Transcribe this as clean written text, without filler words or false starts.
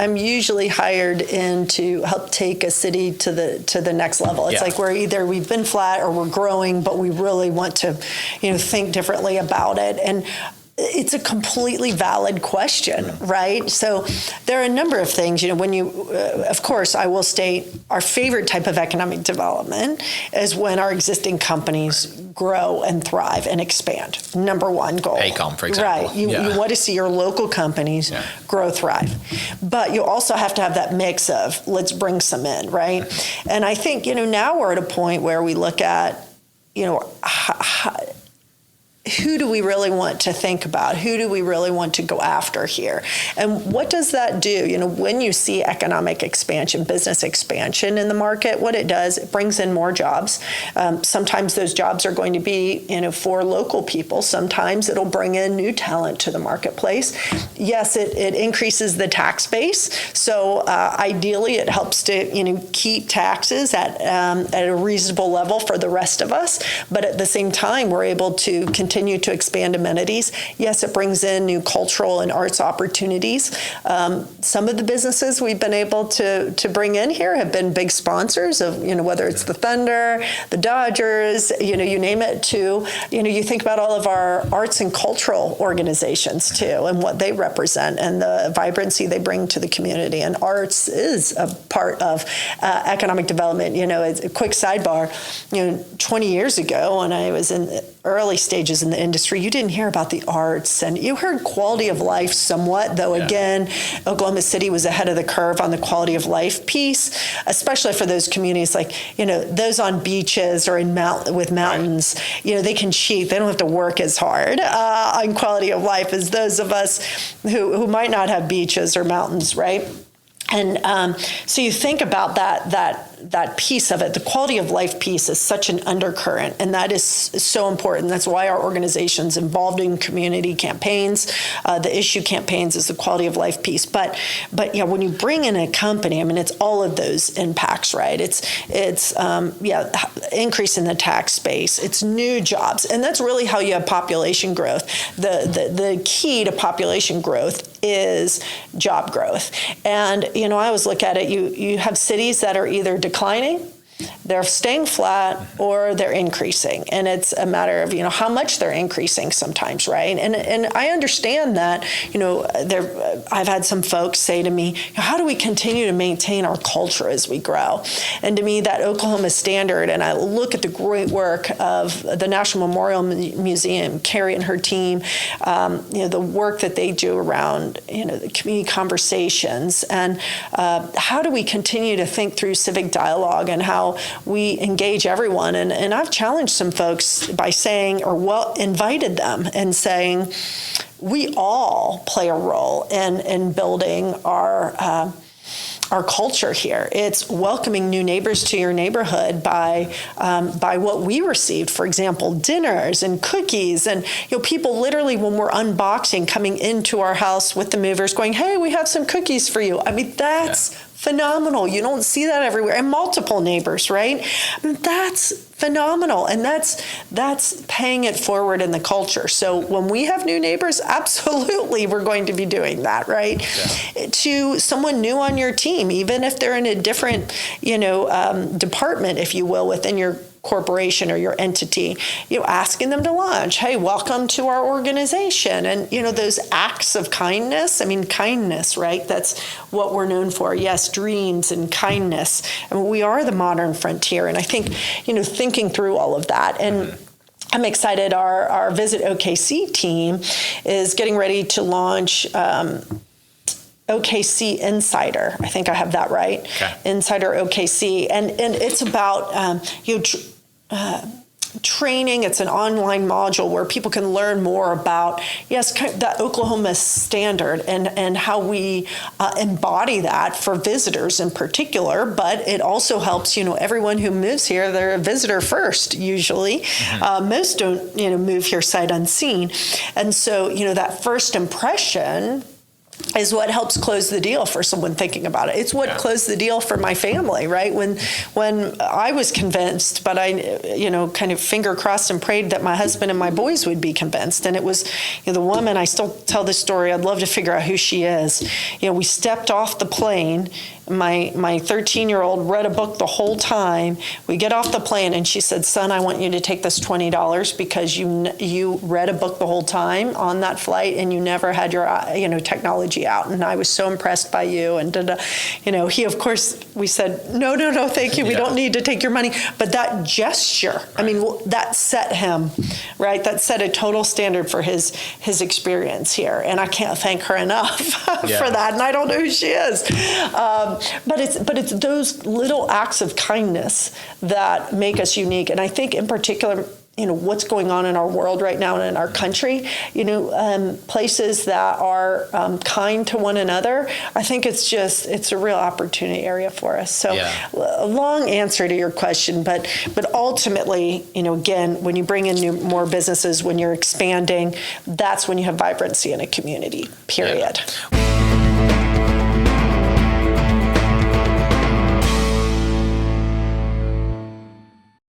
I'm usually hired in to help take a city to the next level. It's like we've been flat or we're growing, but we really want to, think differently about it. And it's a completely valid question, right? So there are a number of things, when of course, I will state our favorite type of economic development is when our existing companies grow and thrive and expand. Number one goal. AECOM, for example. Right. You want to see your local companies grow, thrive. But you also have to have that mix of let's bring some in, right? And I think, now we're at a point where we look at, who do we really want to think about? Who do we really want to go after here? And what does that do? When you see economic expansion, business expansion in the market, what it does, it brings in more jobs. Sometimes those jobs are going to be, for local people. Sometimes it'll bring in new talent to the marketplace. Yes, it increases the tax base. So ideally, it helps to, keep taxes at a reasonable level for the rest of us. But at the same time, we're able to continue to expand amenities. Yes, it brings in new cultural and arts opportunities. Some of the businesses we've been able to bring in here have been big sponsors of, whether it's the Thunder, the Dodgers, you name it, to, you think about all of our arts and cultural organizations too, and what they represent and the vibrancy they bring to the community. And arts is a part of economic development. As a quick sidebar, 20 years ago when I was in the early stages in the industry, you didn't hear about the arts, and you heard quality of life somewhat, though again, Oklahoma City was ahead of the curve on the quality of life piece, especially for those communities like, those on beaches or with mountains, they can cheat. They don't have to work as hard on quality of life as those of us who might not have beaches or mountains, right? And so you think about that piece of it. The quality of life piece is such an undercurrent, and that is so important. That's why our organization's involved in community campaigns. The issue campaigns is the quality of life piece. But when you bring in a company, it's all of those impacts, right? It's increase in the tax space. It's new jobs, and that's really how you have population growth. The key to population growth is job growth. And, I always look at it, you have cities that are either declining, they're staying flat, or they're increasing. And it's a matter of, how much they're increasing sometimes, right? And I understand that, I've had some folks say to me, how do we continue to maintain our culture as we grow? And to me, that Oklahoma standard, and I look at the great work of the National Memorial Museum, Carrie and her team, the work that they do around, the community conversations, and how do we continue to think through civic dialogue and how we engage everyone. And I've challenged some folks by saying, invited them and saying, we all play a role in building our culture here. It's welcoming new neighbors to your neighborhood by what we received, for example, dinners and cookies, and people literally, when we're unboxing, coming into our house with the movers going, hey, we have some cookies for you. That's phenomenal. You don't see that everywhere. And multiple neighbors, right? That's phenomenal. And that's paying it forward in the culture. So when we have new neighbors, absolutely we're going to be doing that, right? Yeah. To someone new on your team, even if they're in a different, department, if you will, within your corporation or your entity, asking them to lunch. Hey, welcome to our organization. And, those acts of kindness, kindness, right? That's what we're known for. Yes, dreams and kindness. And we are the modern frontier. And I think, thinking through all of that. And I'm excited. Our Visit OKC team is getting ready to launch OKC Insider. I think I have that right. Okay. Insider OKC. And it's about, training. It's an online module where people can learn more about, that Oklahoma standard and how we embody that for visitors in particular. But it also helps, everyone who moves here, they're a visitor first, usually. Mm-hmm. Most don't, move here sight unseen. And so, that first impression is what helps close the deal for someone thinking about it. It's what closed the deal for my family, right? When I was convinced, but I, kind of finger crossed and prayed that my husband and my boys would be convinced. And it was the woman, I still tell this story, I'd love to figure out who she is. We stepped off the plane. My 13-year-old read a book the whole time. We get off the plane and she said, son, I want you to take this $20 because you read a book the whole time on that flight and you never had your technology out. And I was so impressed by you. And he, of course, we said, no, thank you. We don't need to take your money. But that gesture, that set him, right? That set a total standard for his experience here. And I can't thank her enough for that. And I don't know who she is. But it's those little acts of kindness that make us unique. And I think in particular, what's going on in our world right now and in our country, places that are kind to one another, I think it's a real opportunity area for us. So a long answer to your question, but ultimately, again, when you bring in more businesses, when you're expanding, that's when you have vibrancy in a community, period. Yeah.